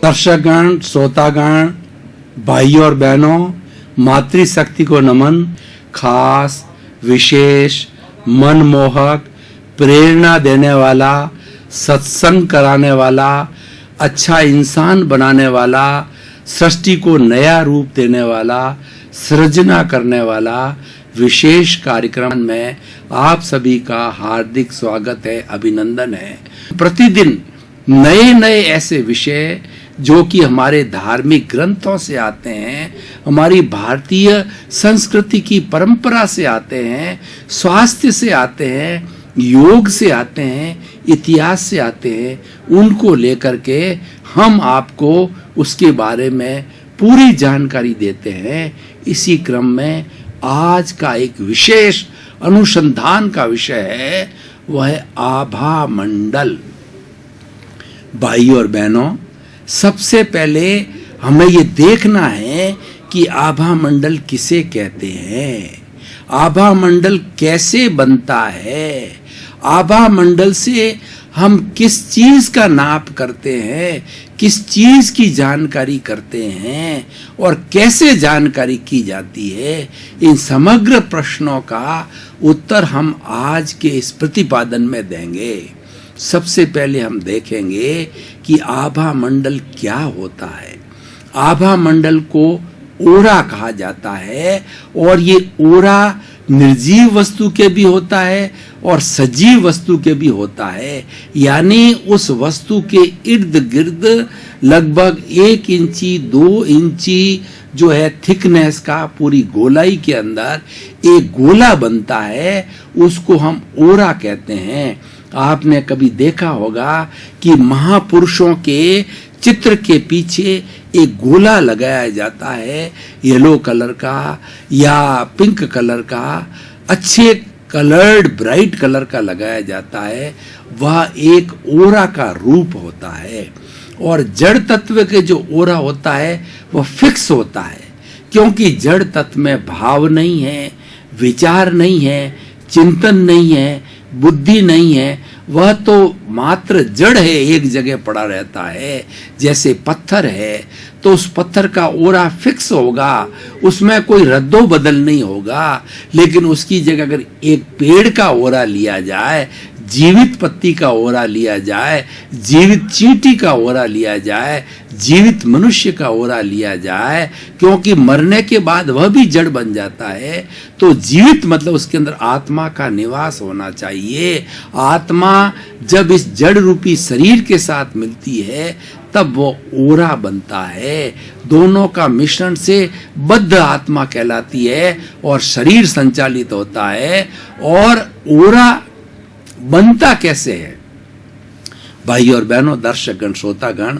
दर्शकगण, श्रोतागण, भाइयों और बहनों, मातृशक्ति को नमन। खास, विशेष, मनमोहक, प्रेरणा देने वाला, सत्संग कराने वाला, अच्छा इंसान बनाने वाला, सृष्टि को नया रूप देने वाला, सृजना करने वाला विशेष कार्यक्रम में आप सभी का हार्दिक स्वागत है, अभिनंदन है। प्रतिदिन नए नए ऐसे विषय जो कि हमारे धार्मिक ग्रंथों से आते हैं, हमारी भारतीय संस्कृति की परंपरा से आते हैं, स्वास्थ्य से आते हैं, योग से आते हैं, इतिहास से आते हैं, उनको लेकर के हम आपको उसके बारे में पूरी जानकारी देते हैं। इसी क्रम में आज का एक विशेष अनुसंधान का विषय है, वह है आभा मंडल। भाइयों और बहनों, सबसे पहले हमें ये देखना है कि आभा मंडल किसे कहते हैं, आभा मंडल कैसे बनता है, आभा मंडल से हम किस चीज का नाप करते हैं, किस चीज की जानकारी करते हैं और कैसे जानकारी की जाती है। इन समग्र प्रश्नों का उत्तर हम आज के इस प्रतिपादन में देंगे। सबसे पहले हम देखेंगे कि आभा मंडल क्या होता है। आभा मंडल को ओरा कहा जाता है और ये ओरा निर्जीव वस्तु के भी होता है और सजीव वस्तु के भी होता है, यानी उस वस्तु के इर्द गिर्द लगभग 1 इंची 2 इंची जो है थिकनेस का पूरी गोलाई के अंदर एक गोला बनता है, उसको हम ओरा कहते हैं। आपने कभी देखा होगा कि महापुरुषों के चित्र के पीछे एक गोला लगाया जाता है, येलो कलर का या पिंक कलर का, अच्छे कलर्ड ब्राइट कलर का लगाया जाता है। वह एक ओरा का रूप होता है। और जड़ तत्व के जो ओरा होता है वह फिक्स होता है, क्योंकि जड़ तत्व में भाव नहीं है, विचार नहीं है, चिंतन नहीं है, बुद्धि नहीं है, वह तो मात्र जड़ है, एक जगह पड़ा रहता है। जैसे पत्थर है तो उस पत्थर का ओरा फिक्स होगा, उसमें कोई रद्दो बदल नहीं होगा। लेकिन उसकी जगह अगर एक पेड़ का ओरा लिया जाए, जीवित पत्ती का ओरा लिया जाए, जीवित चींटी का ओरा लिया जाए, जीवित मनुष्य का ओरा लिया जाए, क्योंकि मरने के बाद वह भी जड़ बन जाता है, तो जीवित मतलब उसके अंदर आत्मा का निवास होना चाहिए। आत्मा जब इस जड़ रूपी शरीर के साथ मिलती है तब वो ओरा बनता है। दोनों का मिश्रण से बद्ध आत्मा कहलाती है और शरीर संचालित होता है। और ओरा बनता कैसे है? भाइयों और बहनों, दर्शकगण, श्रोतागण,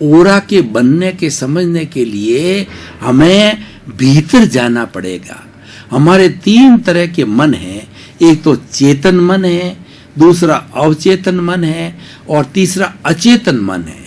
ओरा के बनने के समझने के लिए हमें भीतर जाना पड़ेगा। हमारे 3 तरह के मन हैं। एक तो चेतन मन है, दूसरा अवचेतन मन है और तीसरा अचेतन मन है।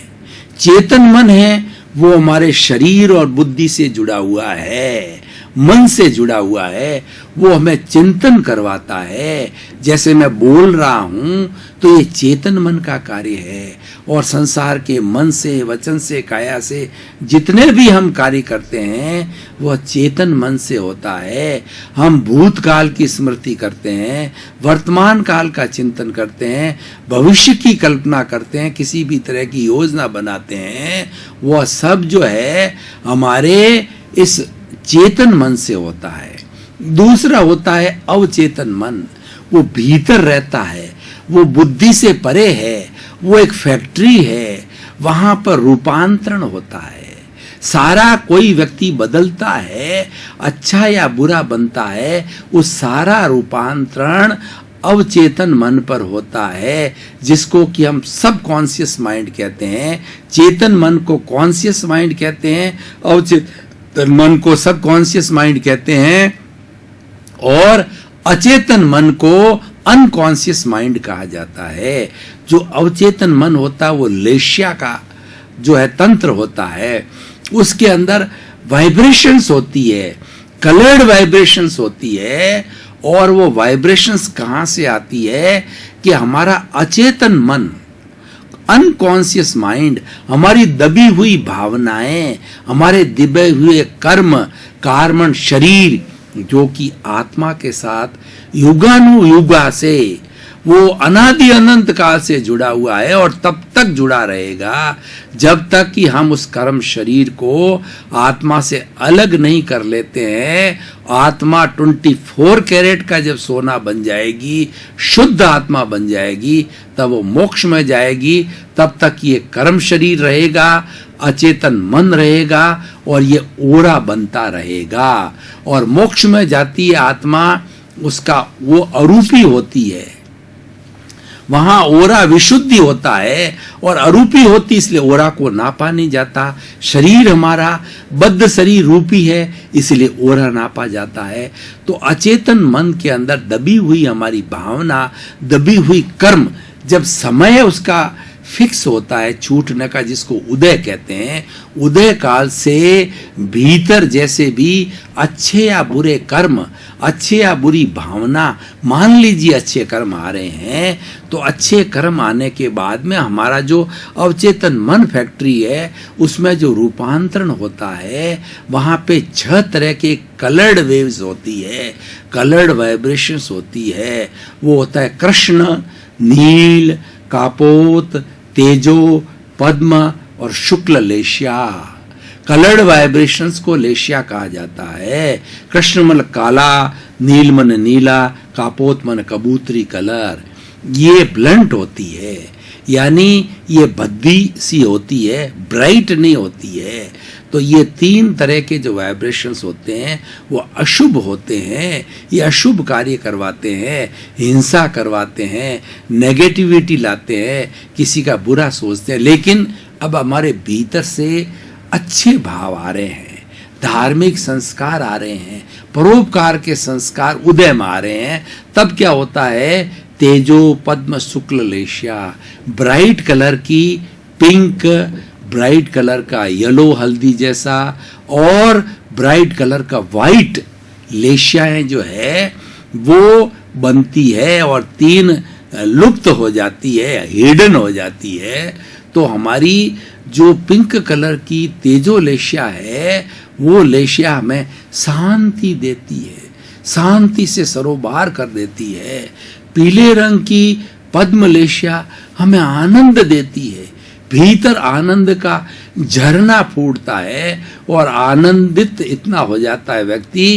चेतन मन है वो हमारे शरीर और बुद्धि से जुड़ा हुआ है, मन से जुड़ा हुआ है, वो हमें चिंतन करवाता है। जैसे मैं बोल रहा हूं तो ये चेतन मन का कार्य है। और संसार के मन से, वचन से, काया से जितने भी हम कार्य करते हैं वह चेतन मन से होता है। हम भूतकाल की स्मृति करते हैं, वर्तमान काल का चिंतन करते हैं, भविष्य की कल्पना करते हैं, किसी भी तरह की योजना बनाते हैं, वह सब जो है हमारे इस चेतन मन से होता है। दूसरा होता है अवचेतन मन, वो भीतर रहता है, वो बुद्धि से परे है, वो एक फैक्ट्री है, वहां पर रूपांतरण होता है। सारा कोई व्यक्ति बदलता है, अच्छा या बुरा बनता है, उस सारा रूपांतरण अवचेतन मन पर होता है, जिसको कि हम सब कॉन्शियस माइंड कहते हैं। चेतन मन को कॉन्शियस माइंड कहते हैं, अवचेतन मन को सब कॉन्शियस माइंड कहते हैं और अचेतन मन को अनकॉन्शियस माइंड कहा जाता है। जो अवचेतन मन होता है वो लेशिया का जो है तंत्र होता है, उसके अंदर वाइब्रेशंस होती है, कलर्ड वाइब्रेशंस होती है। और वो वाइब्रेशंस कहाँ से आती है कि हमारा अचेतन मन अनकॉन्शियस माइंड, हमारी दबी हुई भावनाएं, हमारे दबे हुए कर्म, कार्मण शरीर जो कि आत्मा के साथ युगानुयुगा से, वो अनादि अनंत काल से जुड़ा हुआ है और तब तक जुड़ा रहेगा जब तक कि हम उस कर्म शरीर को आत्मा से अलग नहीं कर लेते हैं। आत्मा 24 कैरेट का जब सोना बन जाएगी, शुद्ध आत्मा बन जाएगी, तब वो मोक्ष में जाएगी। तब तक ये कर्म शरीर रहेगा, अचेतन मन रहेगा और ये ओरा बनता रहेगा। और मोक्ष में जाती है आत्मा, उसका वो अरूपी होती है, वहां ओरा विशुद्धि होता है और अरूपी होती, इसलिए ओरा को नापा नहीं जाता। शरीर हमारा बद्ध शरीर रूपी है, इसलिए ओरा नापा जाता है। तो अचेतन मन के अंदर दबी हुई हमारी भावना, दबी हुई कर्म, जब समय उसका फिक्स होता है छूटने का, जिसको उदय कहते हैं, उदय काल से भीतर जैसे भी अच्छे या बुरे कर्म, अच्छे या बुरी भावना, मान लीजिए अच्छे कर्म आ रहे हैं, तो अच्छे कर्म आने के बाद में हमारा जो अवचेतन मन फैक्ट्री है, उसमें जो रूपांतरण होता है, वहाँ पे 6 तरह के कलर्ड वेव्स होती है, कलर्ड वाइब्रेशंस होती है। वो होता है कृष्ण, नील, कापोत, तेजो, पद्म और शुक्ल लेशिया। कलर्ड वाइब्रेशंस को लेशिया कहा जाता है। कृष्ण मन काला, नील मन नीला, कापोत मन कबूतरी कलर। ये ब्लंट होती है, यानी ये भद्दी सी होती है, ब्राइट नहीं होती है। तो ये 3 तरह के जो वाइब्रेशंस होते हैं वो अशुभ होते हैं। ये अशुभ कार्य करवाते हैं, हिंसा करवाते हैं, नेगेटिविटी लाते हैं, किसी का बुरा सोचते हैं। लेकिन अब हमारे भीतर से अच्छे भाव आ रहे हैं, धार्मिक संस्कार आ रहे हैं, परोपकार के संस्कार उदय में आ रहे हैं। तब क्या होता है, तेजो पद्म शुक्ल लेशिया, ब्राइट कलर की पिंक, ब्राइट कलर का येलो हल्दी जैसा और ब्राइट कलर का वाइट लेशियाएं जो है वो बनती है और 3 लुप्त हो जाती है, हिडन हो जाती है। तो हमारी जो पिंक कलर की तेजो लेशिया है, वो लेशिया हमें शांति देती है, शांति से सरोबार कर देती है। पीले रंग की पद्म लेशिया हमें आनंद देती है, भीतर आनंद का झरना फूटता है और आनंदित इतना हो जाता है व्यक्ति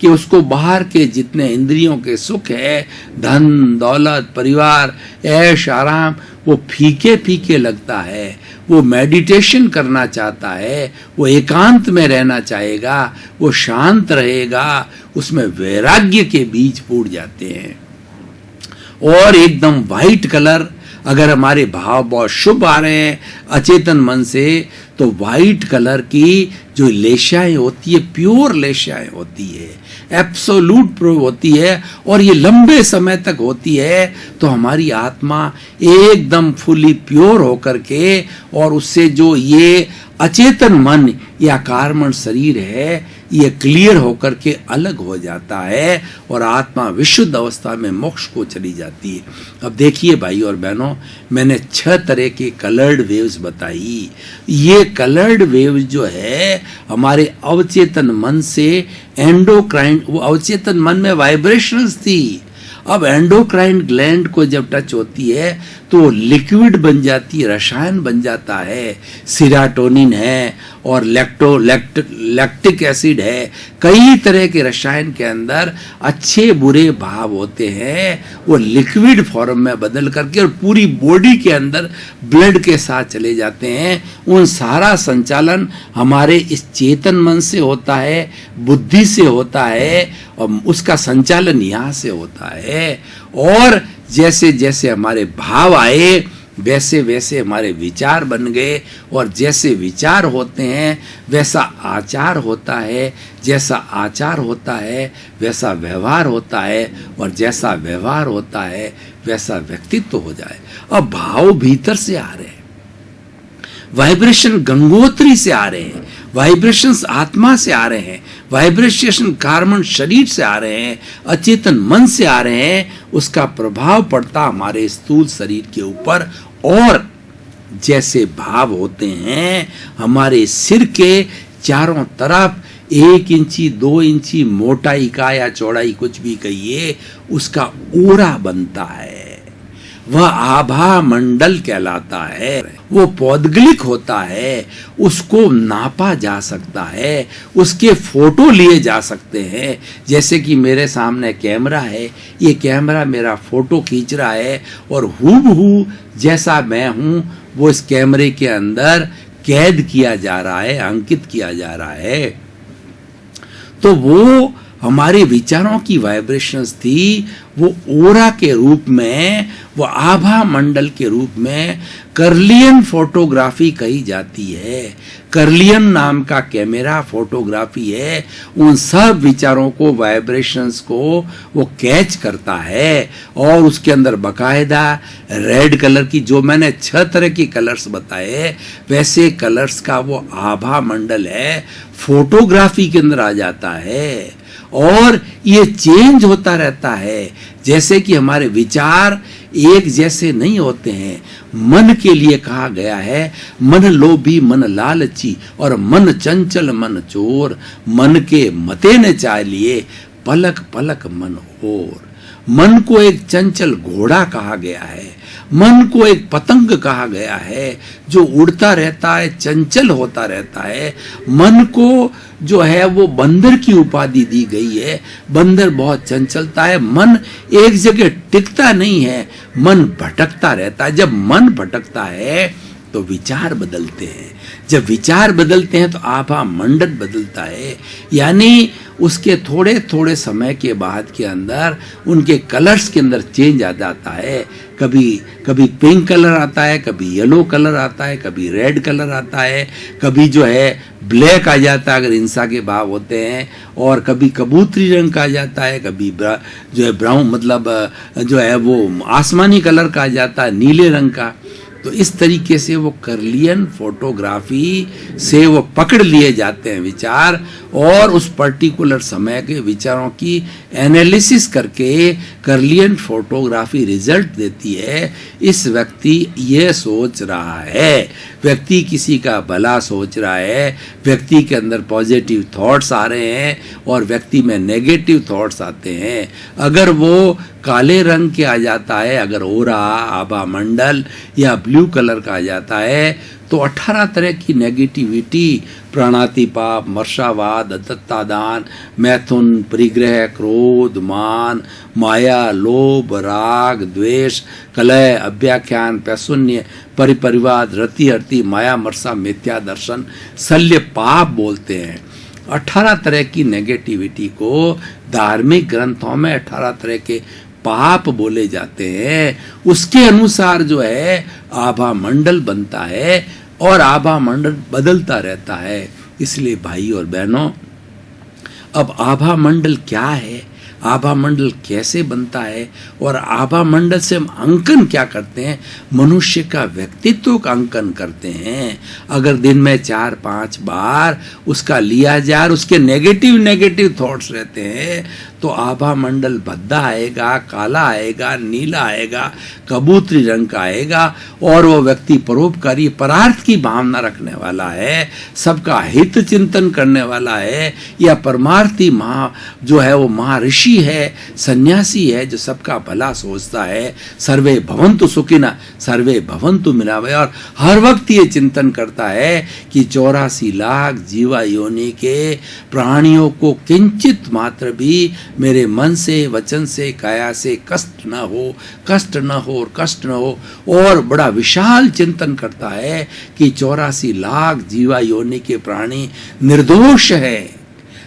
कि उसको बाहर के जितने इंद्रियों के सुख है, धन दौलत परिवार ऐश आराम, वो फीके फीके लगता है। वो मेडिटेशन करना चाहता है, वो एकांत में रहना चाहेगा, वो शांत रहेगा, उसमें वैराग्य के बीज फूट जाते हैं। और एकदम वाइट कलर, अगर हमारे भाव बहुत शुभ आ रहे हैं अचेतन मन से, तो वाइट कलर की जो लेशियाएं होती है, प्योर लेशियाएं होती है, एब्सोल्यूट प्योर होती है और ये लंबे समय तक होती है। तो हमारी आत्मा एकदम फुली प्योर होकर के, और उससे जो ये अचेतन मन या कार्मण शरीर है, ये क्लियर होकर के अलग हो जाता है और आत्मा विशुद्ध अवस्था में मोक्ष को चली जाती है। अब देखिए भाई और बहनों, मैंने 6 तरह के कलर्ड वेव्स बताई। ये कलर्ड वेव्स जो है हमारे अवचेतन मन से एंडोक्राइन, वो अवचेतन मन में वाइब्रेशंस थी, अब एंडोक्राइन ग्लैंड को जब टच होती है तो लिक्विड बन जाती है, रसायन बन जाता है, सीरोटोनिन है और लैक्टिक एसिड है, कई तरह के रसायन के अंदर अच्छे बुरे भाव होते हैं, वो लिक्विड फॉर्म में बदल करके और पूरी बॉडी के अंदर ब्लड के साथ चले जाते हैं। उन सारा संचालन हमारे इस चेतन मन से होता है, बुद्धि से होता है और उसका संचालन यहाँ से होता है। और जैसे जैसे हमारे भाव आए वैसे वैसे हमारे विचार बन गए, और जैसे विचार होते हैं वैसा आचार होता है, जैसा आचार होता है वैसा व्यवहार होता है, और जैसा व्यवहार होता है वैसा व्यक्तित्व हो जाए। अब भाव भीतर से आ रहे हैं, वाइब्रेशन गंगोत्री से आ रहे हैं, वाइब्रेशंस आत्मा से आ रहे हैं, वाइब्रेशन कार्बन शरीर से आ रहे हैं, अचेतन मन से आ रहे हैं। उसका प्रभाव पड़ता हमारे स्थूल शरीर के ऊपर और जैसे भाव होते हैं, हमारे सिर के चारों तरफ 1 इंची 2 इंची मोटाई का या चौड़ाई कुछ भी कहिए, उसका ओरा बनता है। वह आभा मंडल कहलाता है। वो पौद्गलिक होता है, उसको नापा जा सकता है, उसके फोटो लिए जा सकते हैं। जैसे कि मेरे सामने कैमरा है, ये कैमरा मेरा फोटो खींच रहा है और हूबहू जैसा मैं हूं वो इस कैमरे के अंदर कैद किया जा रहा है, अंकित किया जा रहा है। तो वो हमारे विचारों की वाइब्रेशंस थी, वो ओरा के रूप में, वो आभा मंडल के रूप में कर्लियन फोटोग्राफी कही जाती है। कर्लियन नाम का कैमरा फोटोग्राफी है, उन सब विचारों को, वाइब्रेशंस को वो कैच करता है और उसके अंदर बकायदा रेड कलर की, जो मैंने 6 तरह की कलर्स बताए, वैसे कलर्स का वो आभा मंडल है, फोटोग्राफी के अंदर आ जाता है। और ये चेंज होता रहता है, जैसे कि हमारे विचार एक जैसे नहीं होते हैं। मन के लिए कहा गया है, मन लोभी मन लालची और मन चंचल मन चोर, मन के मते न चालिए पलक पलक मन और। मन को एक चंचल घोड़ा कहा गया है, मन को एक पतंग कहा गया है जो उड़ता रहता है, चंचल होता रहता है। मन को जो है वो बंदर की उपाधि दी गई है, बंदर बहुत चंचलता है, मन एक जगह टिकता नहीं है, मन भटकता रहता है। जब मन भटकता है तो विचार बदलते हैं, जब विचार बदलते हैं तो आभा मंडल बदलता है, यानी उसके थोड़े थोड़े समय के बाद के अंदर उनके कलर्स के अंदर चेंज आ जाता है। कभी कभी पिंक कलर आता है, कभी येलो कलर आता है, कभी रेड कलर आता है, कभी जो है ब्लैक आ जाता है अगर इंसा के भाव होते हैं, और कभी कबूतरी रंग का आ जाता है, कभी जो है ब्राउन मतलब जो है वो आसमानी कलर का आ जाता है, नीले रंग का। तो इस तरीके से वो कर्लियन फोटोग्राफी से वो पकड़ लिए जाते हैं विचार, और उस पर्टिकुलर समय के विचारों की एनालिसिस करके कर्लियन फोटोग्राफी रिजल्ट देती है। इस व्यक्ति ये सोच रहा है, व्यक्ति किसी का भला सोच रहा है, व्यक्ति के अंदर पॉजिटिव थॉट्स आ रहे हैं और व्यक्ति में नेगेटिव थॉट्स आते हैं। अगर वो काले रंग के आ जाता है, अगर ओरा आभा मंडल या ब्लू कलर का आ जाता है, तो 18 तरह की नेगेटिविटी, प्राणातिपात, मर्शावाद, दत्तादान, मैथुन, परिग्रह, क्रोध, मान, माया, लोभ, राग, द्वेष, कलह, अव्याख्यान, पैशून्य, परिपरिवाद, रति हरति, माया, मर्सा, मिथ्या दर्शन, शल्य, पाप बोलते हैं। 18 तरह की नेगेटिविटी को धार्मिक ग्रंथों में 18 तरह के पाप बोले जाते हैं। उसके अनुसार जो है आभा मंडल बनता है और आभा मंडल बदलता रहता है। इसलिए भाई और बहनों, अब आभा मंडल क्या है, आभा मंडल कैसे बनता है और आभा मंडल से हम अंकन क्या करते हैं, मनुष्य का व्यक्तित्व का अंकन करते हैं। अगर दिन में 4-5 बार उसका लिया जाए, उसके नेगेटिव थॉट्स रहते हैं, तो आभा मंडल भद्दा आएगा, काला आएगा, नीला आएगा, कबूतरी रंग का आएगा, और वो व्यक्ति परोपकारी परार्थ की भावना रखने वाला है, सबका हित चिंतन करने वाला है, या परमार्थी जो है वो महर्षि है, सन्यासी है, जो सबका भला सोचता है। सर्वे भवन्तु सुखिनः सर्वे भवन्तु मिलावे, और हर वक्त ये चिंतन करता है कि 84 लाख जीवा योनि के प्राणियों को किंचित मात्र भी मेरे मन से, वचन से, काया से कष्ट न हो, कष्ट न हो और कष्ट न हो। और बड़ा विशाल चिंतन करता है कि 84 लाख जीवा योनि के प्राणी निर्दोष है,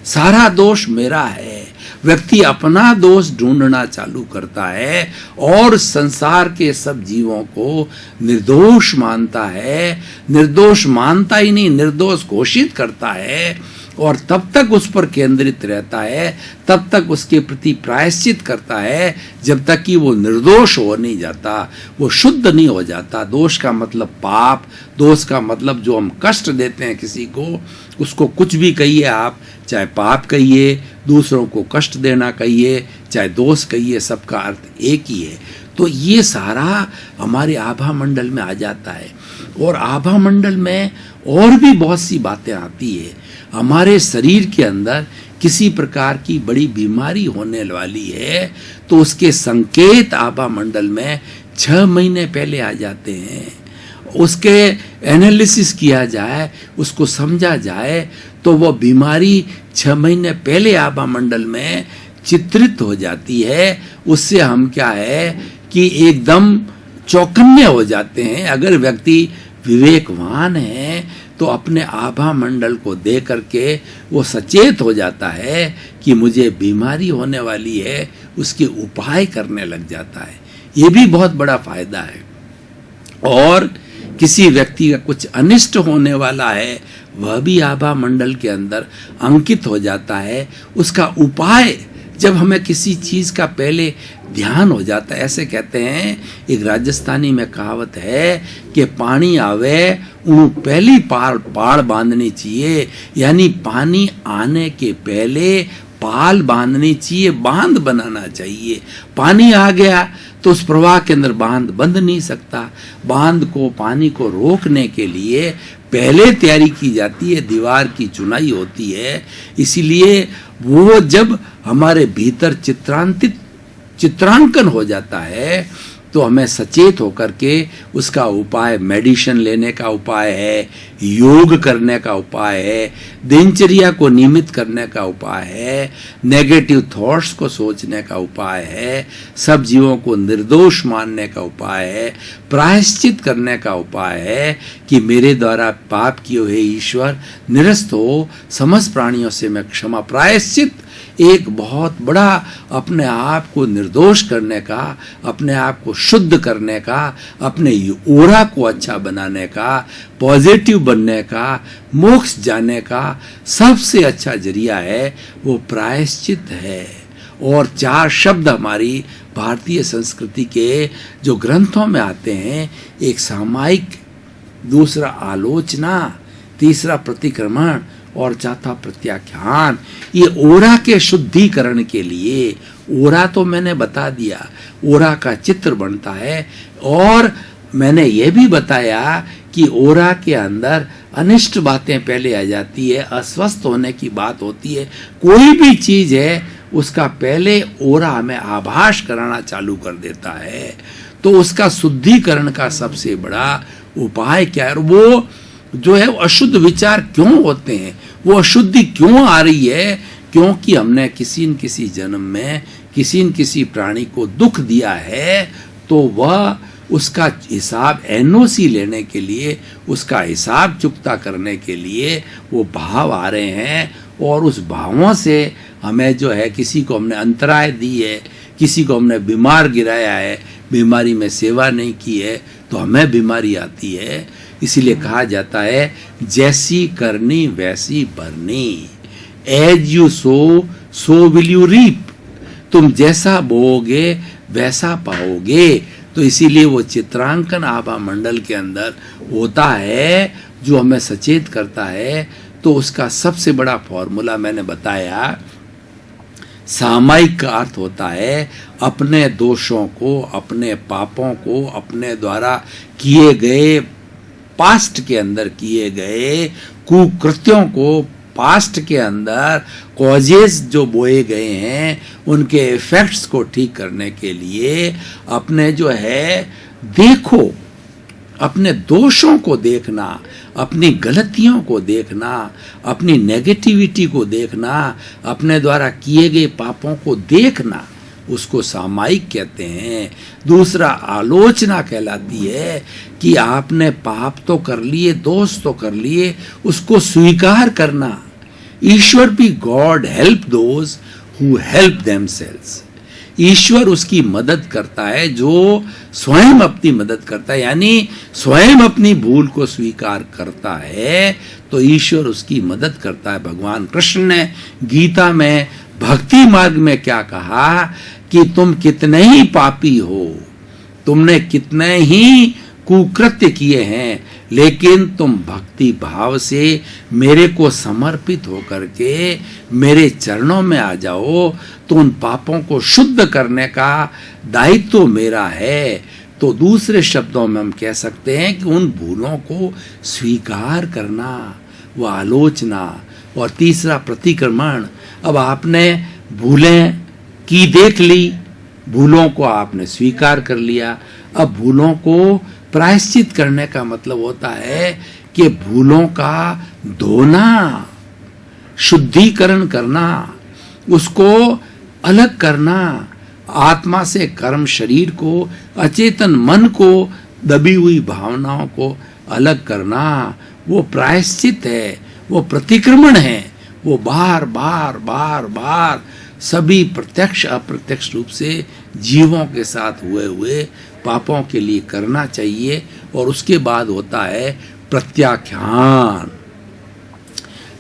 सारा दोष मेरा है। व्यक्ति अपना दोष ढूंढना चालू करता है और संसार के सब जीवों को निर्दोष मानता है। निर्दोष मानता ही नहीं, निर्दोष घोषित करता है, और तब तक उस पर केंद्रित रहता है, तब तक उसके प्रति प्रायश्चित करता है, जब तक कि वो निर्दोष हो नहीं जाता, वो शुद्ध नहीं हो जाता। दोष का मतलब पाप, दोष का मतलब जो हम कष्ट देते हैं किसी को, उसको कुछ भी कहिए आप, चाहे पाप कहिए, दूसरों को कष्ट देना कहिए, चाहे दोष कहिए, सबका अर्थ एक ही है। तो ये सारा हमारे आभा मंडल में आ जाता है। और आभा मंडल में और भी बहुत सी बातें आती है। हमारे शरीर के अंदर किसी प्रकार की बड़ी बीमारी होने वाली है तो उसके संकेत आभा मंडल में 6 महीने पहले आ जाते हैं। उसके एनालिसिस किया जाए, उसको समझा जाए तो वो बीमारी 6 महीने पहले आभा मंडल में चित्रित हो जाती है। उससे हम क्या है कि एकदम चौकन्ने हो जाते हैं। अगर व्यक्ति विवेकवान है तो अपने आभा मंडल को देख करके वो सचेत हो जाता है कि मुझे बीमारी होने वाली है, उसके उपाय करने लग जाता है। ये भी बहुत बड़ा फायदा है। और किसी व्यक्ति का कुछ अनिष्ट होने वाला है, वह भी आभा मंडल के अंदर अंकित हो जाता है। उसका उपाय जब हमें किसी चीज का पहले ध्यान हो जाता है, ऐसे कहते हैं, एक राजस्थानी में कहावत है कि पानी आवे उन पहली पाड़ बांधनी चाहिए, यानी पानी आने के पहले पाल बांधनी चाहिए, बांध बनाना चाहिए। पानी आ गया तो उस प्रवाह के अंदर बांध बंध नहीं सकता। बांध को, पानी को रोकने के लिए पहले तैयारी की जाती है, दीवार की चुनाई होती है। इसीलिए वो जब हमारे भीतर चित्रांकन हो जाता है तो हमें सचेत होकर के उसका उपाय, मेडिसिन लेने का उपाय है, योग करने का उपाय है, दिनचर्या को नियमित करने का उपाय है, नेगेटिव थॉट्स को सोचने का उपाय है, सब जीवों को निर्दोष मानने का उपाय है, प्रायश्चित करने का उपाय है कि मेरे द्वारा पाप किए हुए ईश्वर निरस्त हो, समस्त प्राणियों से मैं क्षमा। प्रायश्चित एक बहुत बड़ा अपने आप को निर्दोष करने का, अपने आप को शुद्ध करने का, अपने ओरा को अच्छा बनाने का, पॉजिटिव बनने का, मोक्ष जाने का सबसे अच्छा जरिया है, वो प्रायश्चित है। और 4 शब्द हमारी भारतीय संस्कृति के जो ग्रंथों में आते हैं, एक सामायिक, दूसरा आलोचना, तीसरा प्रतिक्रमण और चौथा प्रत्याख्यान। ये ओरा के शुद्धिकरण के लिए, ओरा तो मैंने बता दिया, ओरा का चित्र बनता है। और मैंने ये भी बताया कि ओरा के अंदर अनिष्ट बातें पहले आ जाती है, अस्वस्थ होने की बात होती है। कोई भी चीज है उसका पहले ओरा हमें आभास कराना चालू कर देता है। तो उसका शुद्धिकरण का सबसे बड़ा उपाय क्या है? वो जो है अशुद्ध विचार क्यों होते हैं, वो अशुद्धि क्यों आ रही है? क्योंकि हमने किसी न किसी जन्म में किसी न किसी प्राणी को दुख दिया है, तो वह उसका हिसाब एनओसी लेने के लिए, उसका हिसाब चुकता करने के लिए वो भाव आ रहे हैं। और उस भावों से हमें जो है, किसी को हमने अंतराय दी है, किसी को हमने बीमार गिराया है, बीमारी में सेवा नहीं की है, तो हमें बीमारी आती है। इसीलिए कहा जाता है, जैसी करनी वैसी भरनी, as you sow will you reap. तुम जैसा बोओगे वैसा पाओगे। तो इसीलिए वो चित्रांकन आभा मंडल के अंदर होता है जो हमें सचेत करता है। तो उसका सबसे बड़ा फॉर्मूला मैंने बताया, सामायिक का अर्थ होता है अपने दोषों को, अपने पापों को, अपने द्वारा किए गए, पास्ट के अंदर किए गए कुकृत्यों को, पास्ट के अंदर कॉजेस जो बोए गए हैं उनके इफेक्ट्स को ठीक करने के लिए अपने जो है देखो, अपने दोषों को देखना, अपनी गलतियों को देखना, अपनी नेगेटिविटी को देखना, अपने द्वारा किए गए पापों को देखना, उसको सामायिक कहते हैं। दूसरा आलोचना कहलाती है कि आपने पाप तो कर लिए, दोष तो कर लिए, उसको स्वीकार करना। ईश्वर भी God help those who help themselves. ईश्वर उसकी मदद करता है जो स्वयं अपनी मदद करता है, यानी स्वयं अपनी भूल को स्वीकार करता है तो ईश्वर उसकी मदद करता है। भगवान कृष्ण ने गीता में भक्ति मार्ग में क्या कहा कि तुम कितने ही पापी हो, तुमने कितने ही कुकृत्य किए हैं, लेकिन तुम भक्ति भाव से मेरे को समर्पित होकर के मेरे चरणों में आ जाओ तो उन पापों को शुद्ध करने का दायित्व मेरा है। तो दूसरे शब्दों में हम कह सकते हैं कि उन भूलों को स्वीकार करना, वो आलोचना। और तीसरा प्रतिक्रमण। अब आपने भूलें की देख ली, भूलों को आपने स्वीकार कर लिया। अब भूलों को प्रायश्चित करने का मतलब होता है कि भूलों का धोना, शुद्धिकरण करना, उसको अलग करना, आत्मा से कर्म शरीर को, अचेतन मन को, दबी हुई भावनाओं को अलग करना, वो प्रायश्चित है, वो प्रतिक्रमण है। वो बार बार बार बार सभी प्रत्यक्ष अप्रत्यक्ष रूप से जीवों के साथ हुए पापों के लिए करना चाहिए। और उसके बाद होता है प्रत्याख्यान।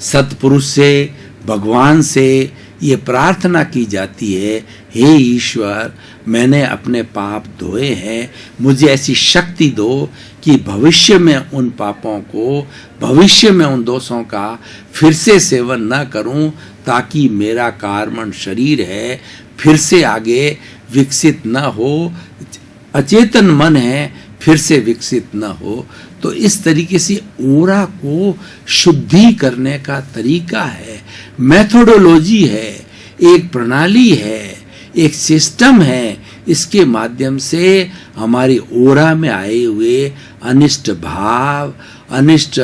सत्पुरुष से, भगवान से ये प्रार्थना की जाती है, हे ईश्वर, मैंने अपने पाप धोए हैं, मुझे ऐसी शक्ति दो कि भविष्य में उन पापों को, भविष्य में उन दोषों का फिर से सेवन न करूं, ताकि मेरा कार्बन शरीर है फिर से आगे विकसित न हो, अचेतन मन है फिर से विकसित न हो। तो इस तरीके से ओरा को शुद्धि करने का तरीका है, मेथोडोलॉजी है, एक प्रणाली है, एक सिस्टम है। इसके माध्यम से हमारी ओरा में आए हुए अनिष्ट भाव, अनिष्ट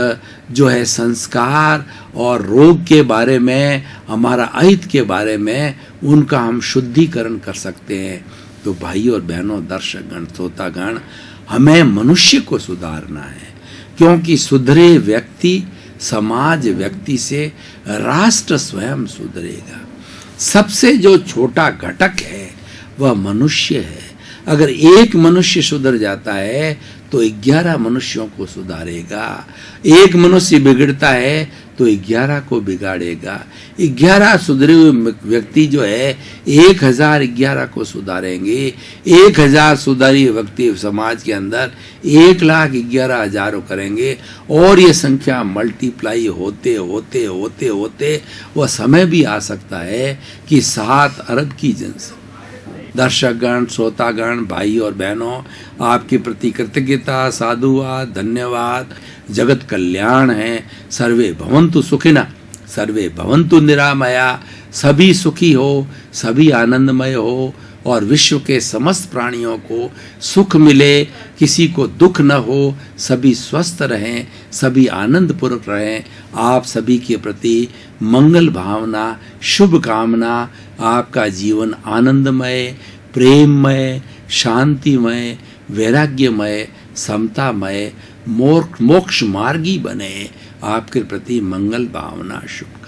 जो है संस्कार और रोग के बारे में, हमारा अहित के बारे में, उनका हम शुद्धिकरण कर सकते हैं। तो भाई और बहनों, दर्शकगण, श्रोतागण, हमें मनुष्य को सुधारना है, क्योंकि सुधरे व्यक्ति, समाज व्यक्ति से राष्ट्र स्वयं सुधरेगा। सबसे जो छोटा घटक है वह मनुष्य है। अगर एक मनुष्य सुधर जाता है तो 11 मनुष्यों को सुधारेगा। एक मनुष्य बिगड़ता है तो 11 को बिगाड़ेगा। 11 सुधरे हुए व्यक्ति जो है 1011 को सुधारेंगे। 1000 सुधारी व्यक्ति समाज के अंदर 1,11,000 करेंगे। और ये संख्या मल्टीप्लाई होते होते होते होते वह समय भी आ सकता है कि 7 अरब की जनसंख्या। दर्शकगण, श्रोतागण, भाई और बहनों, आपके प्रति कृतज्ञता, साधुवाद, धन्यवाद। जगत कल्याण है। सर्वे भवन्तु सुखिनः, सर्वे भवन्तु निरामया। सभी सुखी हो, सभी आनंदमय हो और विश्व के समस्त प्राणियों को सुख मिले, किसी को दुख न हो, सभी स्वस्थ रहें, सभी आनंदपूर्वक रहें। आप सभी के प्रति मंगल भावना, शुभ कामना। आपका जीवन आनंदमय, प्रेममय, शांतिमय, वैराग्यमय, समतामय, मोक्ष मार्गी बने। आपके प्रति मंगल भावना, शुभ